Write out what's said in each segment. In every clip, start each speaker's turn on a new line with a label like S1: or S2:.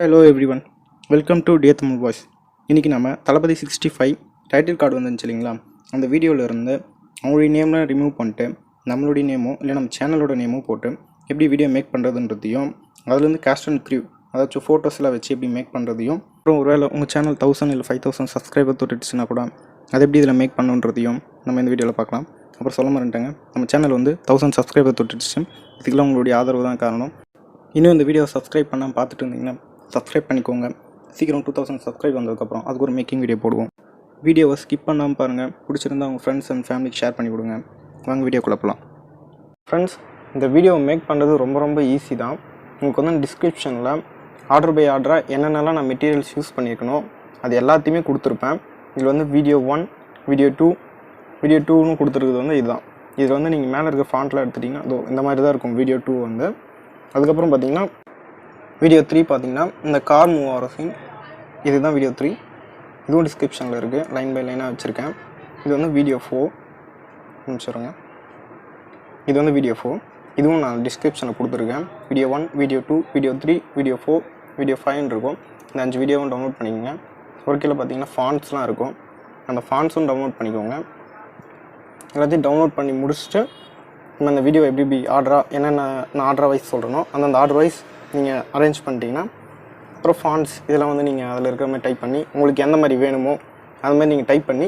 S1: Hello everyone, welcome to Thala Voice. இன்னைக்கு நாம Thalapathy 65 title card வந்துருந்துச்சு இல்லைங்களா, அந்த வீடியோவில் இருந்து அவங்களுடைய நேம்லாம் ரிமூவ் பண்ணிட்டு நம்மளுடைய நேமோ இல்லை நம்ம சேனலோட நேமோ போட்டு எப்படி வீடியோ மேக் பண்ணுறதுன்றதையும், அதுலேருந்து காஸ்ட் அண்ட் க்ரூ அதாச்சும் ஃபோட்டோஸ்லாம் வச்சு எப்படி மேக் பண்ணுறதையும், அப்புறம் ஒருவேளை உங்கள் சேனல் 1000 இல்லை 5000 சப்ஸ்கிரைபர் தொட்டுச்சுன்னா கூட அதை எப்படி இதில் மேக் பண்ணுன்றதையும் நம்ம இந்த வீடியோவில் பார்க்கலாம். அப்புறம் சொல்ல மாட்டேங்க, நம்ம சேனல் வந்து 1000 சப்ஸ்கிரைபர் தொட்டுச்சு. இதுக்கெல்லாம் உங்களுடைய ஆதரவு தான் காரணம். இன்னும் இந்த வீடியோ சப்ஸ்கிரைப் பண்ணாமல் பார்த்துட்டு இருந்தீங்கன்னா சப்ஸ்கிரைப் பண்ணிக்கோங்க. சீக்கிரம் 2000 சப்ஸ்கிரைப் வந்ததுக்கப்புறம் அதுக்கு ஒரு மேக்கிங் வீடியோ போடுவோம். வீடியோவை ஸ்கிப் பண்ணாமல் பாருங்கள். பிடிச்சிருந்தா உங்கள் ஃப்ரெண்ட்ஸ் அண்ட் ஃபேமிலிக்கு ஷேர் பண்ணி கொடுங்க. வாங்க வீடியோக்குள்ளே போகலாம். ஃப்ரெண்ட்ஸ், இந்த வீடியோவை மேக் பண்ணுறது ரொம்ப ஈஸி தான். உங்களுக்கு வந்து டிஸ்கிரிப்ஷனில் ஆர்டர் பை ஆர்டராக என்னென்னலாம் நான் மெட்டீரியல்ஸ் யூஸ் பண்ணியிருக்கணும் அது எல்லாத்தையுமே கொடுத்துருப்பேன். இதில் வந்து வீடியோ 1, வீடியோ 2ன்னு கொடுத்துருக்குது வந்து இதுதான். இதில் வந்து நீங்கள் மேலே இருக்க ஃபாண்ட்டில் எடுத்துட்டிங்கன்னா அதோ இந்த மாதிரி தான் இருக்கும் வீடியோ 2 வந்து. அதுக்கப்புறம் பார்த்தீங்கன்னா வீடியோ 3 பார்த்தீங்கன்னா இந்த கார் மூவ் ஆகிற சீன், இதுதான் வீடியோ 3. இதுவும் டிஸ்கிரிப்ஷனில் இருக்குது, லைன் பை லைனாக வச்சுருக்கேன். இது வந்து வீடியோ 4 முடிச்சுருங்க. இது வந்து வீடியோ 4, இதுவும் நான் டிஸ்கிரிப்ஷனில் கொடுத்துருக்கேன். Video 1, video 2, video 3, video 4, video 5 இருக்கும். இந்த 5 வீடியோவும் டவுன்லோட் பண்ணிக்கோங்க. ஒரு கீழே பார்த்தீங்கன்னா ஃபாண்ட்ஸ்லாம் இருக்கும், அந்த ஃபாண்ட்ஸும் டவுன்லோட் பண்ணிக்கோங்க. எல்லாத்தையும் டவுன்லோட் பண்ணி முடிச்சுட்டு நம்ம இந்த வீடியோ எப்படி ஆர்டராக என்னென்ன நான் ஆர்டர் வைஸ் சொல்கிறேனோ அந்தந்த ஆர்டர் வைஸ் நீங்கள் அரேஞ்ச் பண்ணிட்டீங்கன்னா அப்புறம் ஃபாண்ட்ஸ் இதெல்லாம் வந்து நீங்கள் அதில் இருக்கிற மாதிரி டைப் பண்ணி உங்களுக்கு எந்த மாதிரி வேணுமோ அது மாதிரி நீங்கள் டைப் பண்ணி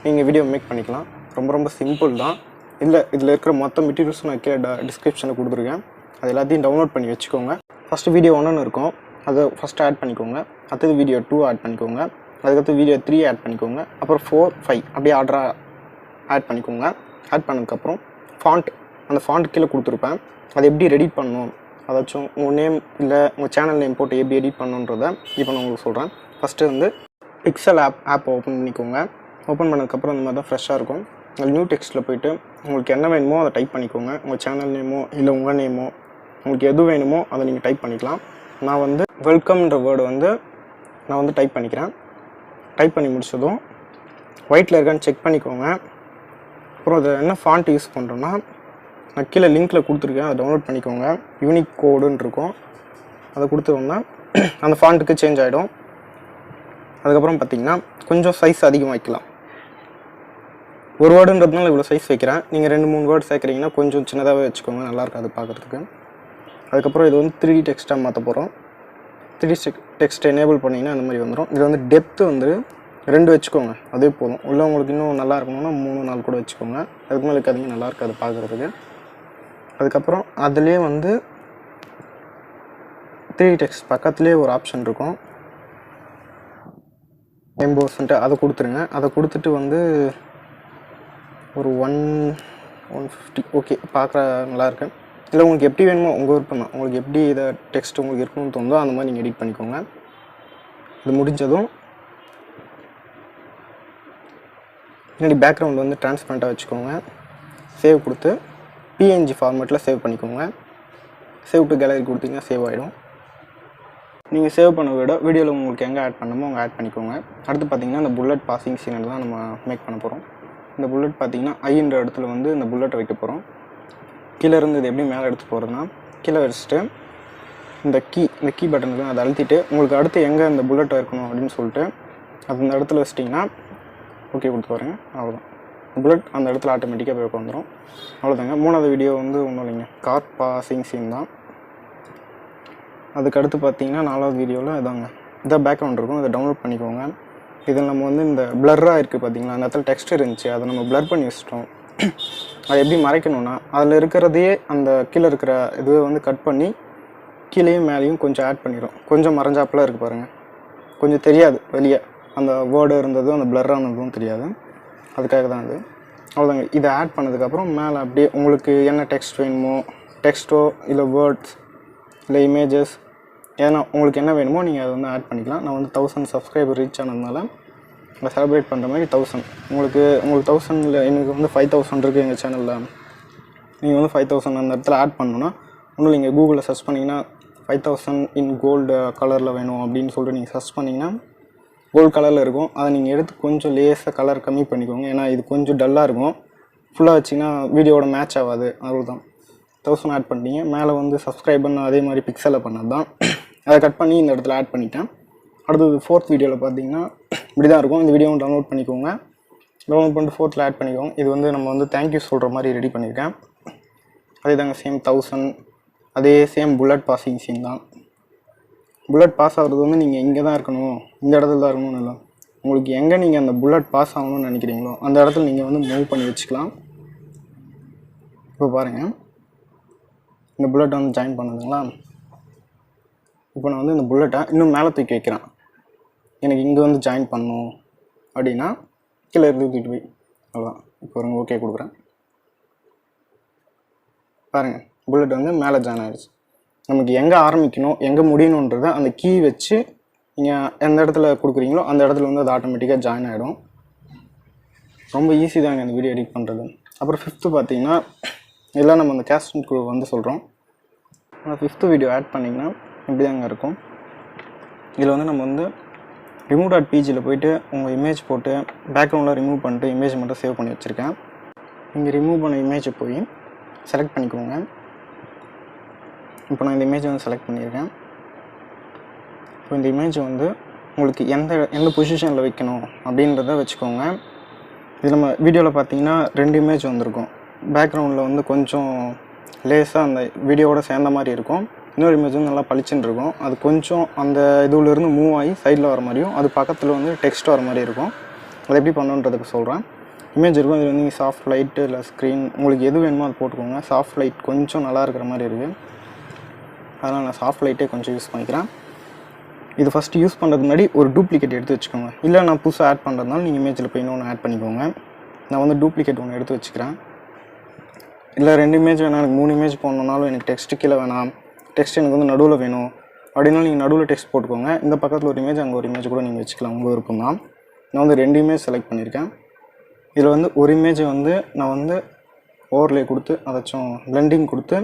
S1: நீங்கள் வீடியோ மேக் பண்ணிக்கலாம். ரொம்ப சிம்பிள் தான். இதில் இருக்கிற மொத்த மெட்டீரியல்ஸும் நான் கீழே டிஸ்கிரிப்ஷனில் கொடுத்துருக்கேன். அது எல்லாத்தையும் டவுன்லோட் பண்ணி வச்சுக்கோங்க. ஃபஸ்ட்டு வீடியோ 1 இருக்கும், அதை ஃபஸ்ட்டு ஆட் பண்ணிக்கோங்க. அடுத்தது வீடியோ 2 ஆட் பண்ணிக்கோங்க. அதுக்கடுத்து வீடியோ 3 ஆட் பண்ணிக்கோங்க. அப்புறம் 4, 5 அப்படியே ஆர்டராக ஆட் பண்ணிக்கோங்க. ஆட் பண்ணதுக்கப்புறம் ஃபாண்ட், அந்த ஃபாண்ட் கீழே கொடுத்துருப்பேன். அதை எப்படி எடிட் பண்ணணும், அதாச்சும் உங்கள் நேம் இல்லை உங்கள் சேனல் நேம் போட்டு எப்படி எடிட் பண்ணணுன்றதை இப்போ நான் உங்களுக்கு சொல்கிறேன். ஃபஸ்ட்டு வந்து பிக்சல் ஆப் ஓப்பன் பண்ணிக்கோங்க. ஓப்பன் பண்ணதுக்கப்புறம் இந்த மாதிரி தான் ஃப்ரெஷ்ஷாக இருக்கும். அதில் நியூ டெக்ஸ்ட்டில் போய்ட்டு உங்களுக்கு என்ன வேணுமோ அதை டைப் பண்ணிக்கோங்க. உங்கள் சேனல் நேமோ இல்லை உங்கள் நேமோ உங்களுக்கு எது வேணுமோ அதை நீங்கள் டைப் பண்ணிக்கலாம். நான் வந்து வெல்கம்ன்ற வேர்டு வந்து நான் வந்து டைப் பண்ணிக்கிறேன். டைப் பண்ணி முடிச்சதும் ஒயிட்டில் இருக்கான்னு செக் பண்ணிக்கோங்க. அப்புறம் அதை என்ன ஃபாண்ட் யூஸ் பண்ணுறோன்னா நான் கீழே லிங்க்கில் கொடுத்துருக்கேன், அதை டவுன்லோட் பண்ணிக்கோங்க. யூனிக் கோடுன்னு இருக்கும், அதை கொடுத்துருவோம்னா அந்த ஃபாண்ட்டுக்கு சேஞ்ச் ஆகிடும். அதுக்கப்புறம் பார்த்திங்கன்னா கொஞ்சம் சைஸ் அதிகமாக வைக்கலாம். ஒரு வேர்டுன்றதுனால இவ்வளோ சைஸ் வைக்கிறேன். நீங்கள் 2-3 வேர்டு சேர்க்குறீங்கன்னா கொஞ்சம் சின்னதாகவே வச்சுக்கோங்க, நல்லாயிருக்கும் அது பார்க்குறதுக்கு. அதுக்கப்புறம் இது வந்து 3D டெக்ஸ்ட்டாக மாற்ற போகிறோம். 3D டெக்ஸ்ட் எனேபிள் பண்ணிங்கன்னா அந்த மாதிரி வந்துடும். இது வந்து டெப்த்து வந்து 2 வச்சுக்கோங்க, அதே போதும். உள்ள உங்களுக்கு இன்னும் நல்லா இருக்கணும்னா 3-4 கூட வச்சுக்கோங்க. அதுக்கு மேலே இருக்காதிங்க, நல்லா இருக்காது பார்க்குறதுக்கு. அதுக்கப்புறம் அதுலேயே வந்து 3D டெக்ஸ்ட் பக்கத்துலேயே ஒரு ஆப்ஷன் இருக்கும், எம்போஸ்ன்ட்டு, அதை கொடுத்துருங்க. அதை கொடுத்துட்டு வந்து ஒரு 150 ஓகே, பார்க்குற நல்லாயிருக்கு. இல்லை உங்களுக்கு எப்படி வேணுமோ உங்கள் விருப்பம் தான். உங்களுக்கு எப்படி இதை டெக்ஸ்ட் உங்களுக்கு இருக்கணும்னு தோணுதோ அந்த மாதிரி நீங்கள் எடிட் பண்ணிக்கோங்க. இது முடிஞ்சதும் முன்னாடி பேக்ரவுண்ட் வந்து டிரான்ஸ்பரண்ட்டாக வச்சுக்கோங்க. சேவ் கொடுத்து பிஎன்ஜி ஃபார்மேட்டில் சேவ் பண்ணிக்கோங்க. சேவ் டு கேலரி கொடுத்தீங்கன்னா சேவ் ஆகிடும். நீங்கள் சேவ் பண்ண விட வீடியோவில் உங்களுக்கு எங்கே ஆட் பண்ணணுமோ அங்கே ஆட் பண்ணிக்கோங்க. அடுத்து பார்த்தீங்கன்னா இந்த புல்லட் பாசிங் சீனை தான் நம்ம மேக் பண்ண போகிறோம். இந்த புல்லட் பார்த்தீங்கன்னா ஐன்ற இடத்துல வந்து இந்த புல்லட் வைக்க போகிறோம். கீழே இருந்து இது எப்படி மேலே எடுத்து போகிறதுனா கீழே வச்சுட்டு இந்த கீ பட்டன் இருக்குது, அதை அழுத்திட்டு உங்களுக்கு அடுத்து எங்கே இந்த புல்லட் வைக்கணும் அப்படின்னு சொல்லிட்டு அது இந்த இடத்துல வச்சிட்டிங்கன்னா ஓகே கொடுத்து பாருங்க. அவ்வளோதான், புல்லட் அந்த இடத்துல ஆட்டோமேட்டிக்காக போய் உட்காந்துரும். அவ்வளோதாங்க. 3வது வீடியோ வந்து ஒன்றும் இல்லைங்க, கார் பாசிங் சீன் தான். அதுக்கடுத்து பார்த்தீங்கன்னா 4வது வீடியோவில் இதான் பேக்ரவுண்ட் இருக்கும், அதை டவுன்லோட் பண்ணிக்கோங்க. இதில் நம்ம வந்து இந்த பிளர்ராக இருக்குது பார்த்தீங்களா, அந்த இடத்துல டெக்ஸ்ட் இருந்துச்சு, அதை நம்ம பிளர் பண்ணி வச்சிட்டோம். அதை எப்படி மறைக்கணும்னா அதில் இருக்கிறதையே அந்த கீழே இருக்கிற இதுவே வந்து கட் பண்ணி கீழேயும் மேலேயும் கொஞ்சம் ஆட் பண்ணிடும். கொஞ்சம் மறைஞ்சாப்பில் இருக்குது பாருங்கள், கொஞ்சம் தெரியாது வெளியே அந்த வேர்டு இருந்ததும் அந்த பிளர்ரானதும் தெரியாது, அதுக்காக தான் அது. அவ்வளோதாங்க. இதை ஆட் பண்ணதுக்கப்புறம் மேலே அப்படியே உங்களுக்கு என்ன டெக்ஸ்ட் வேணுமோ, டெக்ஸ்ட்டோ இல்லை வேர்ட்ஸ் இல்லை இமேஜஸ் ஏன்னா உங்களுக்கு என்ன வேணுமோ நீங்கள் அதை வந்து ஆட் பண்ணிக்கலாம். நான் வந்து 1000 சப்ஸ்கிரைபர் ரீச் ஆனதுனால அதை செலிப்ரேட் பண்ணுற மாதிரி 1000 உங்களுக்கு 1000 இல்லை எனக்கு வந்து 5000 இருக்குது எங்கள் சேனலில். நீங்கள் வந்து 5000 அந்த இடத்துல ஆட் பண்ணணுன்னா ஒன்றும் நீங்கள் கூகுளில் சர்ச் பண்ணிங்கன்னா 5000 இன் கோல்டு கலரில் வேணும் அப்படின்னு சொல்லிட்டு நீங்கள் சர்ச் பண்ணிங்கன்னா கோல்டு கலரில் இருக்கும். அதை நீங்கள் எடுத்து கொஞ்சம் லேஸாக கலர் கம்மி பண்ணிக்கோங்க, ஏன்னா இது கொஞ்சம் டல்லாக இருக்கும். ஃபுல்லாக வச்சிங்கன்னா வீடியோவோட மேட்ச் ஆகாது, அவ்வளோதான். 1000 ஆட் பண்ணிட்டீங்க. மேலே வந்து சப்ஸ்கிரைபர்னு அதே மாதிரி பிக்சலில் பண்ணது தான். அதை கட் பண்ணி இந்த இடத்துல ஆட் பண்ணிட்டேன். அடுத்தது 4th வீடியோவில் பார்த்தீங்கன்னா இப்படி தான் இருக்கும். இந்த வீடியோவும் டவுன்லோட் பண்ணிக்கோங்க. டவுன்லோட் பண்ணிட்டு 4th ஆட் பண்ணிக்கோங்க. இது வந்து நம்ம வந்து தேங்க்யூ சொல்கிற மாதிரி ரெடி பண்ணியிருக்கேன். அதே தாங்க சேம் 1000, அதே சேம் புல்லட் பாசிங் சீன் தான். புல்லட் பாஸ் ஆகிறது வந்து நீங்கள் இங்கே தான் இருக்கணும், இந்த இடத்துல தான் இருக்கணும்னு இல்லை. உங்களுக்கு எங்கே நீங்கள் அந்த புல்லட் பாஸ் ஆகணும்னு நினைக்கிறீங்களோ அந்த இடத்துல நீங்கள் வந்து மூவ் பண்ணி வச்சுக்கலாம். இப்போ பாருங்கள், இந்த புல்லட்டை வந்து ஜாயின் பண்ணுதுங்களா. இப்போ நான் வந்து இந்த புல்லட்டை இன்னும் மேலே தூக்கி வைக்கிறேன். எனக்கு இங்கே வந்து ஜாயின் பண்ணணும் அப்படின்னா கீழே இருந்து தூக்கிட்டு போய் அவ்வளோதான். இப்போ ஒரு ஓகே கொடுக்குறேன். பாருங்கள், புல்லட் வந்து மேலே ஜாயின் ஆகிடுச்சு. நமக்கு எங்கே ஆரம்பிக்கணும் எங்கே முடியணுன்றதை அந்த கீ வச்சு நீங்கள் எந்த இடத்துல கொடுக்குறீங்களோ அந்த இடத்துல வந்து அது ஆட்டோமேட்டிக்காக ஜாயின் ஆகிடும். ரொம்ப ஈஸி தாங்க இந்த வீடியோ எடிட் பண்ணுறது. அப்புறம் 5th பார்த்தீங்கன்னா இதெல்லாம் நம்ம அந்த கேஸ்டிங் குழு வந்து சொல்கிறோம். ஆனால் 5th வீடியோ ஆட் பண்ணிங்கன்னா இப்படி தாங்க இருக்கும். இதில் வந்து நம்ம வந்து remove.pgயில் போய்ட்டு உங்கள் இமேஜ் போட்டு பேக்ரவுண்டில் ரிமூவ் பண்ணிட்டு இமேஜ் மட்டும் சேவ் பண்ணி வச்சுருக்கேன். நீங்கள் ரிமூவ் பண்ண இமேஜை போய் செலக்ட் பண்ணிக்கோங்க. இப்போ நான் இந்த இமேஜை வந்து செலக்ட் பண்ணியிருக்கேன். இப்போ இந்த இமேஜ் வந்து உங்களுக்கு எந்த பொசிஷனில் வைக்கணும் அப்படின்றத வச்சுக்கோங்க. இது நம்ம வீடியோவில் பார்த்தீங்கன்னா 2 இமேஜ் வந்திருக்கும். பேக்ரவுண்டில் வந்து கொஞ்சம் லேஸாக அந்த வீடியோவோட சேர்ந்த மாதிரி இருக்கும். இன்னொரு இமேஜ் வந்து நல்லா பளிச்சுன்னு இருக்கும். அது கொஞ்சம் அந்த இதுலேருந்து மூவ் ஆகி சைடில் வர மாதிரியும் அது பக்கத்தில் வந்து டெக்ஸ்ட் வர மாதிரி இருக்கும். அதை எப்படி பண்ணுன்றதுக்கு சொல்கிறேன். இமேஜ் இருக்கும், இதில் வந்து நீங்கள் சாஃப்ட் லைட்டு இல்லை ஸ்க்ரீன் உங்களுக்கு எது வேணுமோ அது போட்டுக்கோங்க. சாஃப்ட் லைட் கொஞ்சம் நல்லா இருக்கிற மாதிரி இருக்குது, அதனால் நான் சாஃப்ட் லைட்டே கொஞ்சம் யூஸ் பண்ணிக்கிறேன். இது ஃபஸ்ட்டு யூஸ் பண்ணுறதுக்கு முன்னாடி ஒரு டூப்ளிகேட் எடுத்து வச்சுக்கோங்க. இல்லை நான் புதுசாக ஆட் பண்ணுறதுனால நீங்கள் இமேஜில் போய் இன்னொன்று ஆட் பண்ணிக்கோங்க. நான் வந்து டூப்ளிகேட் ஒன்று எடுத்து வச்சுக்கிறேன். இல்லை 2 இமேஜ் வேணாம், எனக்கு 3 இமேஜ் போடணுன்னாலும் எனக்கு டெக்ஸ்ட்டு கீழே வேணாம், டெக்ஸ்ட் எனக்கு வந்து நடுவில் வேணும் அப்படின்னாலும் நீங்கள் நடுவில் டெக்ஸ்ட் போட்டுக்கோங்க. இந்த பக்கத்தில் ஒரு இமேஜ் அங்கே ஒரு இமேஜ் கூட நீங்கள் வச்சுக்கலாம், உங்கள் விருப்பம் தான். நான் வந்து 2 இமேஜ் செலக்ட் பண்ணியிருக்கேன். இதில் வந்து ஒரு இமேஜை வந்து நான் வந்து ஓவர்லே கொடுத்து அதாச்சும் பிளெண்டிங் கொடுத்து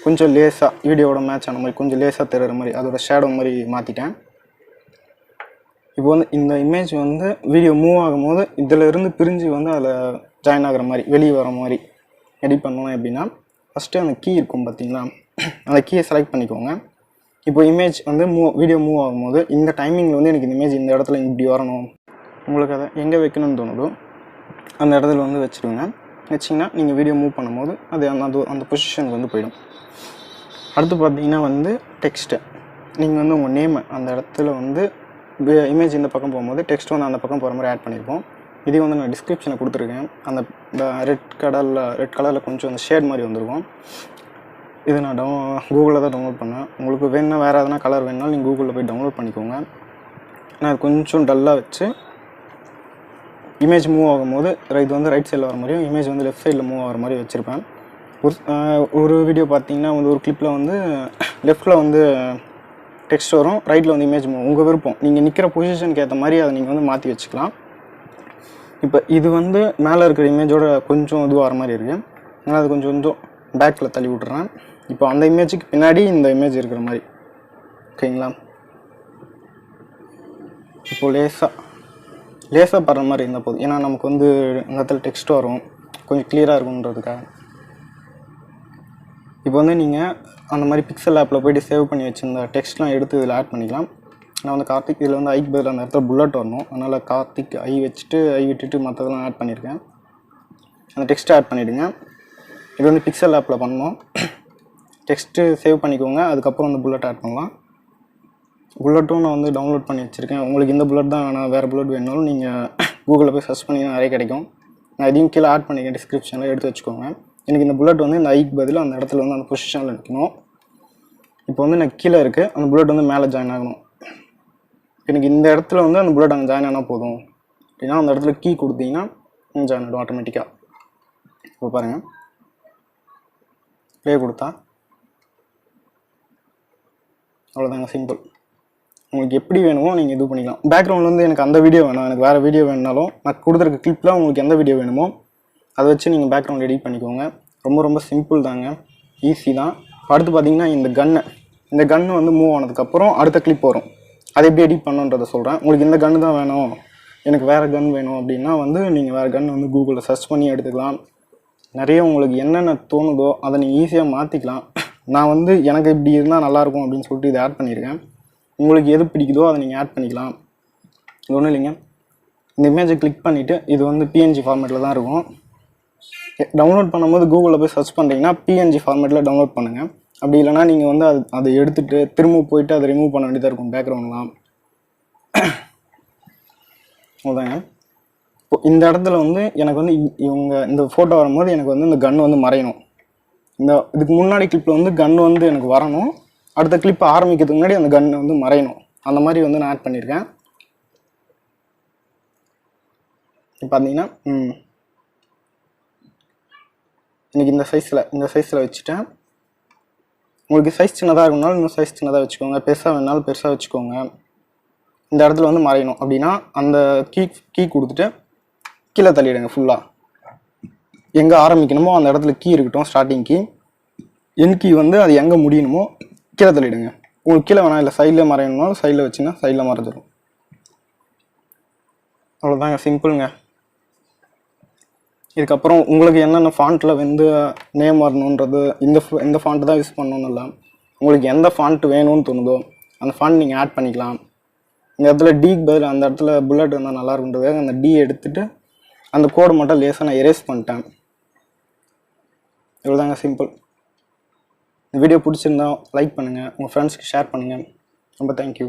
S1: கொஞ்சம் லேஸாக வீடியோவோட மேட்ச் ஆன மாதிரி கொஞ்சம் லேஸாக தெரிகிற மாதிரி அதோட ஷேடோ மாதிரி மாற்றிட்டேன். இப்போ வந்து இந்த இமேஜ் வந்து வீடியோ மூவ் ஆகும்போது இதில் இருந்து பிரிஞ்சு வந்து அதில் ஜாயின் ஆகிற மாதிரி வெளியே வர மாதிரி எடிட் பண்ணணும். எப்படின்னா ஃபஸ்ட்டு அந்த கீ இருக்கும் பார்த்தீங்களா, அந்த கீயை செலக்ட் பண்ணிக்கோங்க. இப்போ இமேஜ் வந்து வீடியோ மூவ் ஆகும்போது இந்த டைமிங்கில் வந்து எனக்கு இந்த இமேஜ் இந்த இடத்துல இப்படி வரணும், உங்களுக்கு அதை எங்கே வைக்கணும்னு தோணுதோ அந்த இடத்துல வந்து வச்சுருங்க. வச்சிங்கன்னா நீங்கள் வீடியோ மூவ் பண்ணும்போது அது அந்த பொசிஷனுக்கு வந்து போயிடும். அடுத்து பார்த்தீங்கன்னா வந்து டெக்ஸ்ட்டு, நீங்கள் வந்து உங்கள் நேமை அந்த இடத்துல வந்து இமேஜ் இந்த பக்கம் போகும்போது டெக்ஸ்ட் வந்து அந்த பக்கம் போகிற மாதிரி ஆட் பண்ணியிருப்போம். இதே வந்து நான் டிஸ்கிரிப்ஷனில் கொடுத்துருக்கேன். அந்த ரெட் கலரில் கொஞ்சம் அந்த ஷேட் மாதிரி வந்துருக்கும். இது நான் கூகுளில் தான் டவுன்லோட் பண்ணேன். உங்களுக்கு வேணுன்னா வேறு எதனா கலர் வேணுனாலும் நீங்கள் கூகுளில் போய் டவுன்லோட் பண்ணிக்கோங்க. நான் அது கொஞ்சம் டல்லாக வச்சு இமேஜ் மூவ் ஆகும்போது இது வந்து ரைட் சைடில் வர மாதிரியும் இமேஜ் வந்து லெஃப்ட் சைடில் மூவ் ஆகிற மாதிரி வச்சுருப்பேன். ஒரு வீடியோ பார்த்தீங்கன்னா வந்து ஒரு கிளிப்பில் வந்து லெஃப்ட்டில் வந்து டெக்ஸ்ட் வரும், ரைட்டில் வந்து இமேஜ் மூவ். உங்கள் விருப்பம், நீங்கள் நிற்கிற பொசிஷனுக்கு ஏற்ற மாதிரி அதை நீங்கள் வந்து மாற்றி வச்சுக்கலாம். இப்போ இது வந்து மேலே இருக்கிற இமேஜோட கொஞ்சம் இதுவாக வர மாதிரி இருக்குது, அதனால் அது கொஞ்சம் பேக்கில் தள்ளி விட்டுறேன். இப்போ அந்த இமேஜுக்கு பின்னாடி இந்த இமேஜ் இருக்கிற மாதிரி, ஓகேங்களா. இப்போது லேஸாக படுற மாதிரி இருந்தால் போதும், ஏன்னா நமக்கு வந்து இந்த இடத்துல டெக்ஸ்ட் வரும், கொஞ்சம் கிளியராக இருக்குன்றதுக்காக. இப்போ வந்து நீங்கள் அந்த மாதிரி பிக்சல் ஆப்பில் போய்ட்டு சேவ் பண்ணி வச்சுருந்த டெக்ஸ்ட்லாம் எடுத்து இதில் ஆட் பண்ணிக்கலாம். நான் வந்து கார்த்திக், இதில் வந்து ஐக்கு பதில் அந்த இடத்துல புல்லட் வரணும், அதனால் கார்த்திக் ஐ வச்சுட்டு ஐ விட்டுட்டு மற்றதெல்லாம் ஆட் பண்ணியிருக்கேன். அந்த டெக்ஸ்ட்டை ஆட் பண்ணிவிடுங்க. இது வந்து பிக்சல் ஆப்பில் பண்ணணும். டெக்ஸ்ட்டு சேவ் பண்ணிக்கோங்க, அதுக்கப்புறம் வந்து புல்லட் ஆட் பண்ணலாம். புல்லட்டும் நான் வந்து டவுன்லோட் பண்ணி வச்சுருக்கேன். உங்களுக்கு இந்த புல்லட் தான் வேணாம், வேறு புல்லட் வேணாலும் நீங்கள் கூகுளில் போய் சர்ச் பண்ணிங்கன்னா நிறைய கிடைக்கும். நான் இதையும் கீழே ஆட் பண்ணிக்கிறேன், டிஸ்கிரிப்ஷனில் எடுத்து வச்சுக்கோங்க. எனக்கு இந்த புல்லட் வந்து இந்த ஐக்கு பதில் அந்த இடத்துல வந்து அந்த பொசிஷனில் நிற்கணும். இப்போ வந்து எனக்கு கீழே இருக்குது, அந்த புல்லட் வந்து மேலே ஜாயின் ஆகணும். எனக்கு இந்த இடத்துல வந்து அந்த புல்லட் அங்கே ஜாயின் ஆனால் போதும் அப்படின்னா அந்த இடத்துல கீ கொடுத்தீங்கன்னா ஜாயின் ஆகிடும் ஆட்டோமேட்டிக்காக. இப்போ பாருங்கள், ப்ளே கொடுத்தா அவ்வளோதாங்க, சிம்பிள். உங்களுக்கு எப்படி வேணுமோ நீங்கள் இது பண்ணிக்கலாம். பேக்ரவுண்டில் வந்து எனக்கு அந்த வீடியோ வேணும், எனக்கு வேறு வீடியோ வேணுனாலும் நான் கொடுத்துருக்க கிளிப்பில் உங்களுக்கு எந்த வீடியோ வேணுமோ அதை வச்சு நீங்கள் பேக்ரவுண்ட் எடிட் பண்ணிக்கோங்க. ரொம்ப சிம்பிள் தாங்க, ஈஸி தான். அடுத்து பார்த்தீங்கன்னா இந்த கன்று வந்து மூவ் ஆனதுக்கப்புறம் அடுத்த கிளிப் வரும், அதை எப்படி எடிட் பண்ணுன்றதை சொல்கிறேன். உங்களுக்கு இந்த கன்று தான் வேணும், எனக்கு வேறு கன் வேணும் அப்படின்னா வந்து நீங்கள் வேறு கன் வந்து கூகுளில் சர்ச் பண்ணி எடுத்துக்கலாம். நிறைய உங்களுக்கு என்னென்ன தோணுதோ அதை நீங்கள் ஈஸியாக மாற்றிக்கலாம். நான் வந்து எனக்கு இப்படி இருந்தால் நல்லாயிருக்கும் அப்படின்னு சொல்லிட்டு இதை ஆட் பண்ணியிருக்கேன். உங்களுக்கு எது பிடிக்குதோ அதை நீங்கள் ஆட் பண்ணிக்கலாம். இது ஒன்றும் இல்லைங்க. இந்த இமேஜை கிளிக் பண்ணிவிட்டு இது வந்து பிஎன்ஜி ஃபார்மேட்டில் தான் இருக்கும். டவுன்லோட் பண்ணும்போது கூகுளில் போய் சர்ச் பண்ணுறீங்கன்னா பிஎன்ஜி ஃபார்மேட்டில் டவுன்லோட் பண்ணுங்கள். அப்படி இல்லைனா நீங்கள் வந்து அதை எடுத்துகிட்டு திரும்ப போயிட்டு அதை ரிமூவ் பண்ண வேண்டியதாக இருக்கும் பேக்ரவுண்ட்லாம். அதாங்க. இப்போ இந்த இடத்துல வந்து எனக்கு வந்து இவங்க இந்த ஃபோட்டோ வரும்போது எனக்கு வந்து இந்த கன் வந்து மறையணும். இதுக்கு முன்னாடி கிளிப்பில் வந்து கன் வந்து எனக்கு வரணும். அடுத்த கிளிப் ஆரம்பிக்கிறதுக்கு முன்னாடி அந்த கன் வந்து மறையணும். அந்த மாதிரி வந்து நான் ஆட் பண்ணியிருக்கேன். இப்போ பார்த்தீங்கன்னா இன்றைக்கி இந்த சைஸில் வச்சுட்டேன். உங்களுக்கு சைஸ் சின்னதாக இருக்கணும்னாலும் இன்னும் சைஸ் சின்னதாக வச்சுக்கோங்க. பெருசாக வேணாலும் பெருசாக வச்சுக்கோங்க. இந்த இடத்துல வந்து மறையணும் அப்படின்னா அந்த கீ கொடுத்துட்டு கீழே தள்ளிடுங்க. ஃபுல்லாக எங்கே ஆரம்பிக்கணுமோ அந்த இடத்துல கீ இருக்கட்டும், ஸ்டார்டிங் கீ. என் கீ வந்து அது எங்கே முடியணுமோ கீழே தள்ளிடுங்க. உங்களுக்கு கீழே வேணாம், இல்லை சைடில் மறையணும்னாலும் சைடில் வச்சுன்னா சைடில் மறைஞ்சிடும். அவ்வளோதாங்க, சிம்பிளுங்க. இதுக்கப்புறம் உங்களுக்கு என்னென்ன ஃபாண்ட்டில் வந்து நேம் வரணுன்றது இந்த ஃபாண்ட்டு தான் யூஸ் பண்ணணும்னு இல்லை. உங்களுக்கு எந்த ஃபாண்ட் வேணும்னு தோணுதோ அந்த ஃபாண்ட் நீங்கள் ஆட் பண்ணிக்கலாம். இந்த இடத்துல டிக்கு பதில் அந்த இடத்துல புல்லட் இருந்தால் நல்லா இருக்குன்றதுக்காக அந்த டி எடுத்துகிட்டு அந்த கோடு மட்டும் லேசாக நான் எரேஸ் பண்ணிட்டேன். இவ்வளோதாங்க, சிம்பிள். இந்த வீடியோ பிடிச்சிருந்தா லைக் பண்ணுங்கள், உங்கள் ஃப்ரெண்ட்ஸ்க்கு ஷேர் பண்ணுங்கள். ரொம்ப தேங்க்யூ.